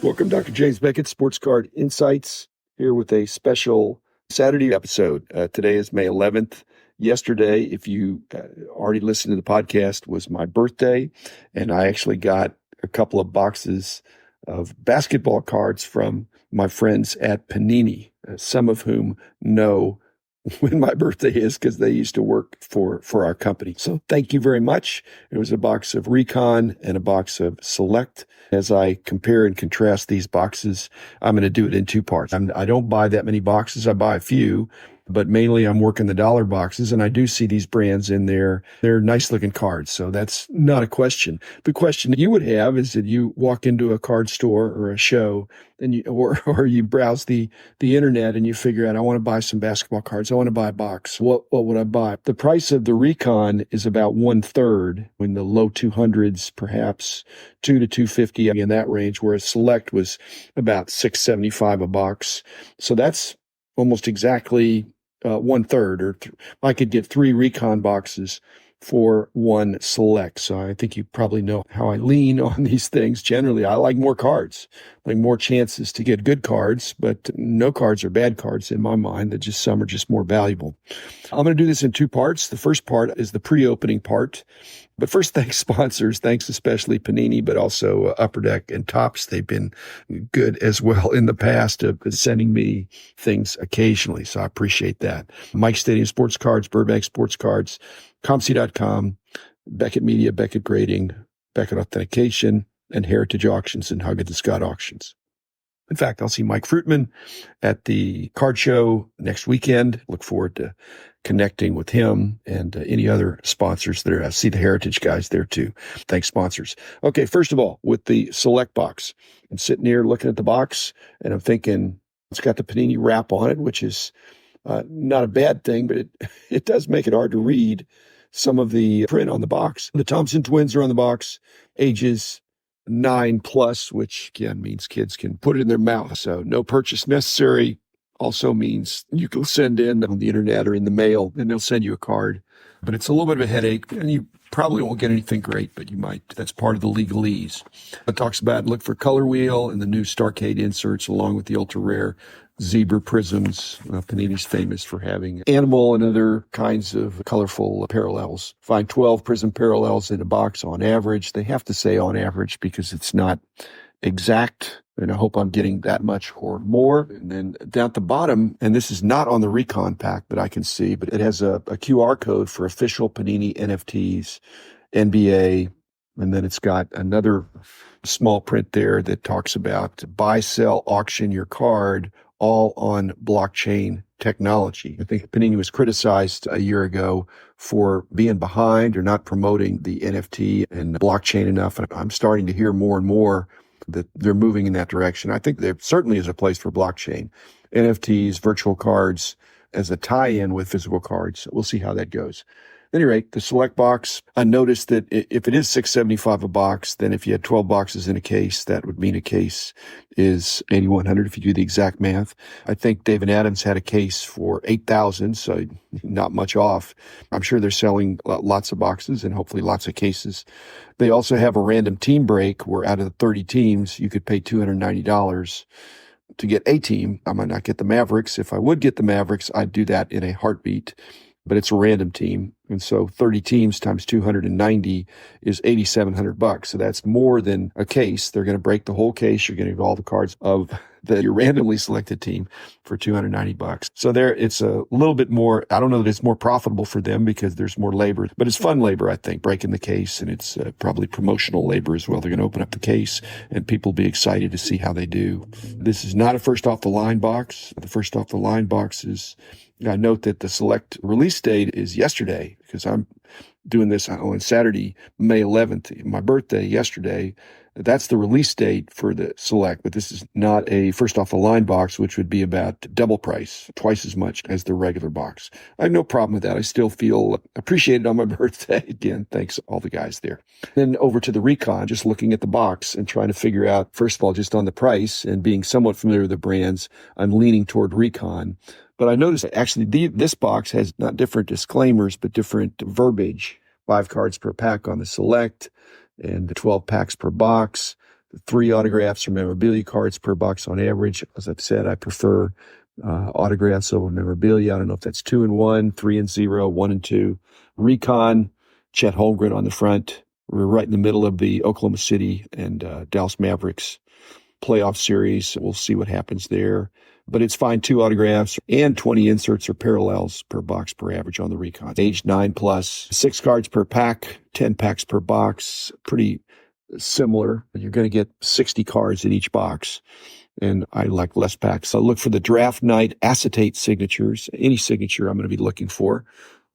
Welcome, Dr. James Beckett, Sports Card Insights, here with a special Saturday episode. Today is May 11th. Yesterday, if you already listened to the podcast, was my birthday, and I actually got a couple of boxes of basketball cards from my friends at Panini, some of whom know when my birthday is because they used to work for our company. So thank you very much. It was a box of Recon and a box of Select. As I compare and contrast these boxes, I'm going to do it in two parts. I don't buy that many boxes. I buy a few, but mainly I'm working the dollar boxes, and I do see these brands in there. They're nice looking cards, so that's not a question. The question that you would have is that you walk into a card store or a show, and you browse the internet and you figure out, I want to buy some basketball cards. I want to buy a box. What would I buy? The price of the Recon is about 1/3, in the low 200s, perhaps $2 to $250 in that range, whereas Select was about $675 a box. So that's almost exactly 1/3, I could get 3 Recon boxes for 1 Select. So I think you probably know how I lean on these things. Generally, I like more cards, like more chances to get good cards, but no cards are bad cards in my mind. That just some are just more valuable. I'm going to do this in two parts. The first part is the pre-opening part. But first, thanks sponsors. Thanks especially Panini, but also Upper Deck and Topps. They've been good as well in the past of sending me things occasionally. So I appreciate that. Mike Stadium Sports Cards, Burbank Sports Cards, ComC.com, Beckett Media, Beckett Grading, Beckett Authentication, and Heritage Auctions and Huggins & Scott Auctions. In fact, I'll see Mike Fruitman at the card show next weekend. Look forward to connecting with him and any other sponsors there. I see the Heritage guys there too. Thanks, sponsors. Okay, first of all, with the Select box, I'm sitting here looking at the box, and I'm thinking it's got the Panini wrap on it, which is not a bad thing, but it does make it hard to read some of the print on the box. The Thompson twins are on the box, ages 9+, which again means kids can put it in their mouth. So no purchase necessary. Also means you can send in on the internet or in the mail, and they'll send you a card. But it's a little bit of a headache, and you probably won't get anything great, but you might. That's part of the legalese. It talks about look for color wheel and the new Starcade inserts along with the ultra rare zebra prisms. Panini's famous for having animal and other kinds of colorful parallels. Find 12 prism parallels in a box on average. They have to say on average because it's not exact, and I hope I'm getting that much or more. And then down at the bottom, and this is not on the Recon pack that I can see, but it has a QR code for official Panini NFTs, NBA, and then it's got another small print there that talks about buy, sell, auction your card, all on blockchain technology. I think Panini was criticized a year ago for being behind or not promoting the NFT and blockchain enough. And I'm starting to hear more and more that they're moving in that direction. I think there certainly is a place for blockchain, NFTs, virtual cards as a tie-in with physical cards. We'll see how that goes. At any rate, the Select box, I noticed that if it is $675 a box, then if you had 12 boxes in a case, that would mean a case is $8,100 if you do the exact math. I think David Adams had a case for $8,000, so not much off. I'm sure they're selling lots of boxes and hopefully lots of cases. They also have a random team break where out of the 30 teams, you could pay $290 to get a team. I might not get the Mavericks. If I would get the Mavericks, I'd do that in a heartbeat. But it's a random team. And so 30 teams times 290 is $8,700. So that's more than a case. They're going to break the whole case. You're going to get all the cards of your randomly selected team for $290. So there, it's a little bit more, I don't know that it's more profitable for them because there's more labor, but it's fun labor, I think, breaking the case. And it's probably promotional labor as well. They're going to open up the case and people will be excited to see how they do. This is not a first off the line box. The first off the line box is, I note that the Select release date is yesterday because I'm doing this on Saturday, May 11th, my birthday yesterday. That's the release date for the Select, but this is not a first off the line box, which would be about double price, twice as much as the regular box. I have no problem with that. I still feel appreciated on my birthday. Again, thanks all the guys there. Then over to the Recon, just looking at the box and trying to figure out, first of all, just on the price and being somewhat familiar with the brands, I'm leaning toward Recon. But I noticed actually this box has not different disclaimers, but different verbiage. 5 cards per pack on the Select and 12 packs per box. 3 autographs or memorabilia cards per box on average. As I've said, I prefer autographs over memorabilia. I don't know if that's 2 and 1, 3 and 0, 1 and 2. Recon, Chet Holmgren on the front. We're right in the middle of the Oklahoma City and Dallas Mavericks playoff series. We'll see what happens there. But it's fine, 2 autographs and 20 inserts or parallels per box per average on the Recon. Age 9 plus, 6 cards per pack, 10 packs per box. Pretty similar. You're going to get 60 cards in each box. And I like less packs. So look for the draft night acetate signatures. Any signature I'm going to be looking for.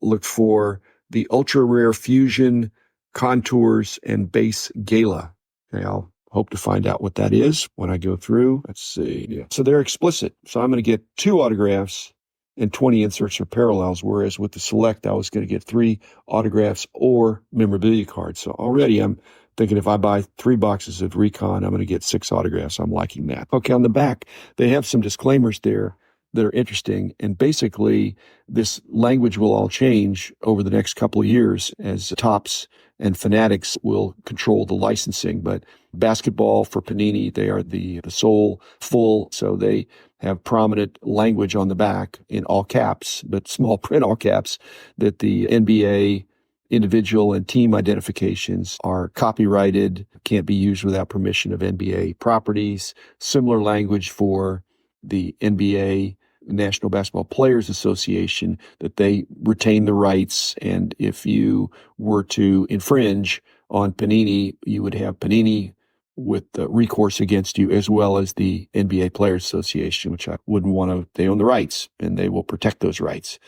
Look for the ultra rare fusion contours and base gala. Okay, I'll hope to find out what that is when I go through. Let's see. Yeah. So they're explicit. So I'm going to get 2 autographs and 20 inserts or parallels, whereas with the Select, I was going to get 3 autographs or memorabilia cards. So already I'm thinking if I buy 3 boxes of Recon, I'm going to get 6 autographs. I'm liking that. Okay, on the back, they have some disclaimers there that are interesting. And basically, this language will all change over the next couple of years as Topps and Fanatics will control the licensing. But basketball for Panini, they are the sole full, so they have prominent language on the back in all caps, but small print all caps, that the NBA individual and team identifications are copyrighted, can't be used without permission of NBA properties. Similar language for the NBA, National Basketball Players Association, that they retain the rights. And if you were to infringe on Panini, you would have Panini with recourse against you, as well as the NBA Players Association, which I wouldn't want to. They own the rights, and they will protect those rights.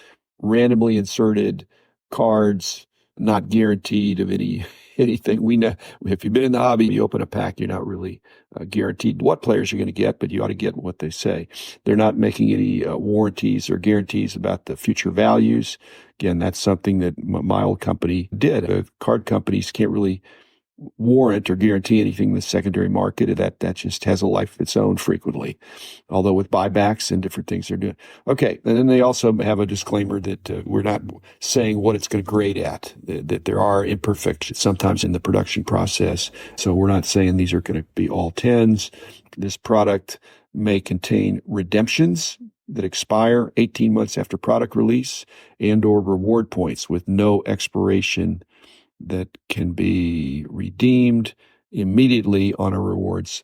Randomly inserted cards, not guaranteed of anything. We know if you've been in the hobby, you open a pack, you're not really guaranteed what players you're going to get, but you ought to get what they say. They're not making any warranties or guarantees about the future values. Again, that's something that my old company did. Card companies can't really warrant or guarantee anything in the secondary market. That just has a life of its own frequently, although with buybacks and different things they're doing. Okay, and then they also have a disclaimer that we're not saying what it's going to grade at, that there are imperfections sometimes in the production process. So we're not saying these are going to be all 10s. This product may contain redemptions that expire 18 months after product release and or reward points with no expiration that can be redeemed immediately on a rewards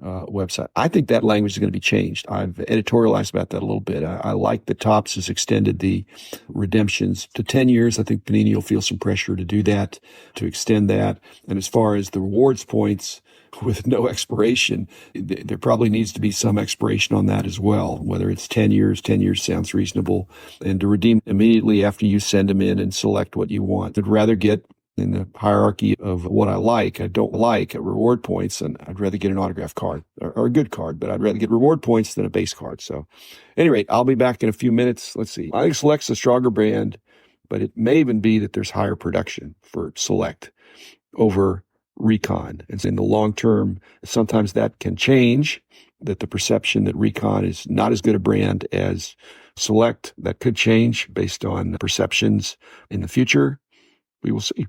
website. I think that language is going to be changed. I've editorialized about that a little bit. I like that Topps has extended the redemptions to 10 years. I think Panini will feel some pressure to do that, to extend that. And as far as the rewards points with no expiration, there probably needs to be some expiration on that as well, whether it's 10 years. 10 years sounds reasonable. And to redeem immediately after you send them in and select what you want. I'd rather get in the hierarchy of what I don't like reward points, and I'd rather get an autograph card or a good card, but I'd rather get reward points than a base card. So at any rate, I'll be back in a few minutes. Let's see. I think Select's a stronger brand, but it may even be that there's higher production for Select over Recon. And in the long term, sometimes that can change, that the perception that Recon is not as good a brand as Select, that could change based on perceptions in the future. We will see.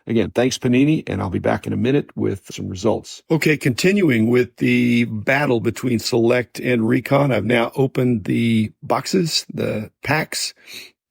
Again, thanks, Panini, and I'll be back in a minute with some results. Okay, continuing with the battle between Select and Recon, I've now opened the boxes, the packs,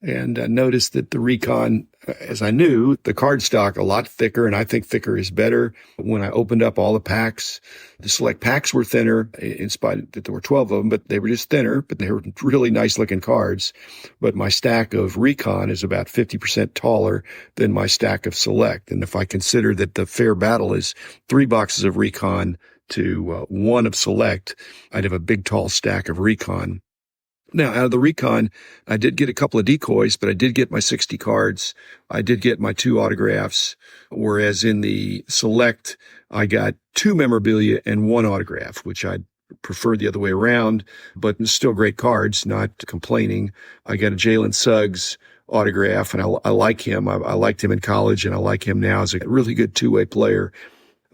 and noticed that the Recon, as I knew, the cardstock a lot thicker, and I think thicker is better. When I opened up all the packs, the Select packs were thinner, in spite of that there were 12 of them, but they were just thinner, but they were really nice-looking cards. But my stack of Recon is about 50% taller than my stack of Select. And if I consider that the fair battle is 3 boxes of Recon to 1 of Select, I'd have a big, tall stack of Recon. Now, out of the Recon, I did get a couple of decoys, but I did get my 60 cards. I did get my 2 autographs, whereas in the Select, I got 2 memorabilia and 1 autograph, which I'd prefer the other way around, but still great cards, not complaining. I got a Jalen Suggs autograph, and I like him. I liked him in college, and I like him now as a really good two-way player.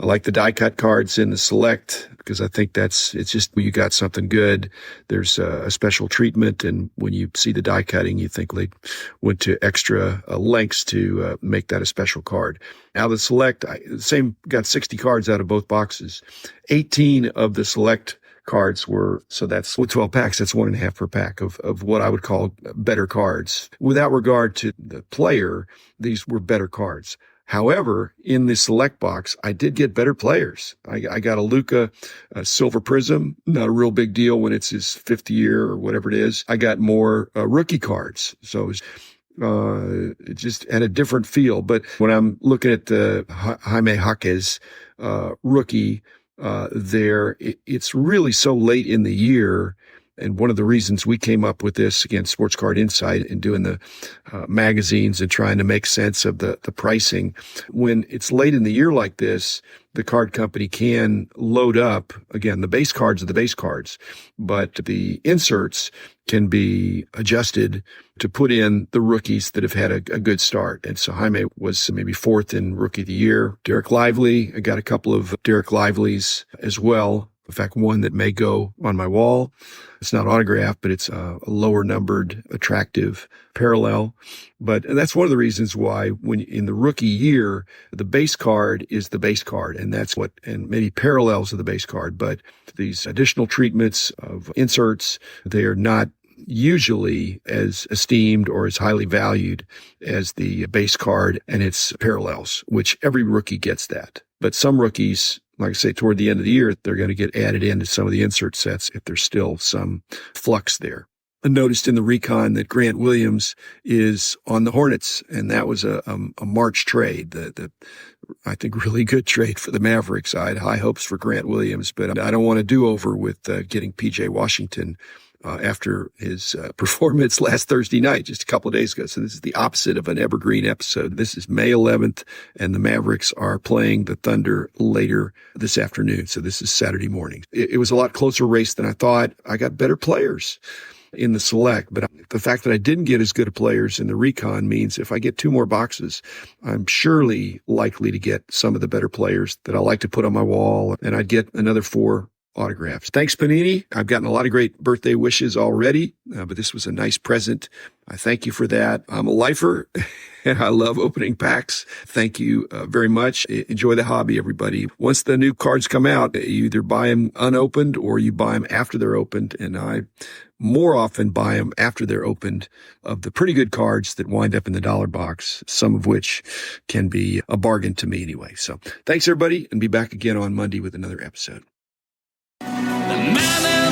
I like the die cut cards in the Select because I think it's just when you got something good, there's a special treatment. And when you see the die cutting, you think they went to extra lengths to make that a special card. Now the Select, got 60 cards out of both boxes. 18 of the Select cards were, so that's with 12 packs, that's 1.5 per pack of what I would call better cards. Without regard to the player, these were better cards. However, in the Select box, I did get better players. I got a Luka Silver Prism, not a real big deal when it's his 5th year or whatever it is. I got more rookie cards. So it just had a different feel. But when I'm looking at the Jaime Jaquez rookie there, it's really so late in the year. And one of the reasons we came up with this, again, Sports Card Insight, and doing the magazines and trying to make sense of the pricing. When it's late in the year like this, the card company can load up, again, the base cards are the base cards, but the inserts can be adjusted to put in the rookies that have had a good start. And so Jaime was maybe 4th in Rookie of the Year. Derek Lively, I got a couple of Derek Lively's as well. In fact, one that may go on my wall. It's not autographed, but it's a lower numbered, attractive parallel. But that's one of the reasons why when in the rookie year, the base card is the base card. And and maybe parallels of the base card. But these additional treatments of inserts, they are not usually as esteemed or as highly valued as the base card and its parallels, which every rookie gets that. But some rookies, like I say, toward the end of the year, they're going to get added into some of the insert sets if there's still some flux there. I noticed in the Recon that Grant Williams is on the Hornets, and that was a March trade. I think really good trade for the Mavericks. I had high hopes for Grant Williams, but I don't want to do over with getting PJ Washington after his performance last Thursday night, just a couple of days ago. So this is the opposite of an evergreen episode. This is May 11th, and the Mavericks are playing the Thunder later this afternoon. So this is Saturday morning. It was a lot closer race than I thought. I got better players in the Select, but the fact that I didn't get as good of players in the Recon means if I get 2 more boxes, I'm surely likely to get some of the better players that I like to put on my wall, and I'd get another 4 autographs. Thanks, Panini. I've gotten a lot of great birthday wishes already, but this was a nice present. I thank you for that. I'm a lifer, and I love opening packs. Thank you very much. Enjoy the hobby, everybody. Once the new cards come out, you either buy them unopened or you buy them after they're opened, and I more often buy them after they're opened of the pretty good cards that wind up in the dollar box, some of which can be a bargain to me anyway. So thanks, everybody, and be back again on Monday with another episode. The man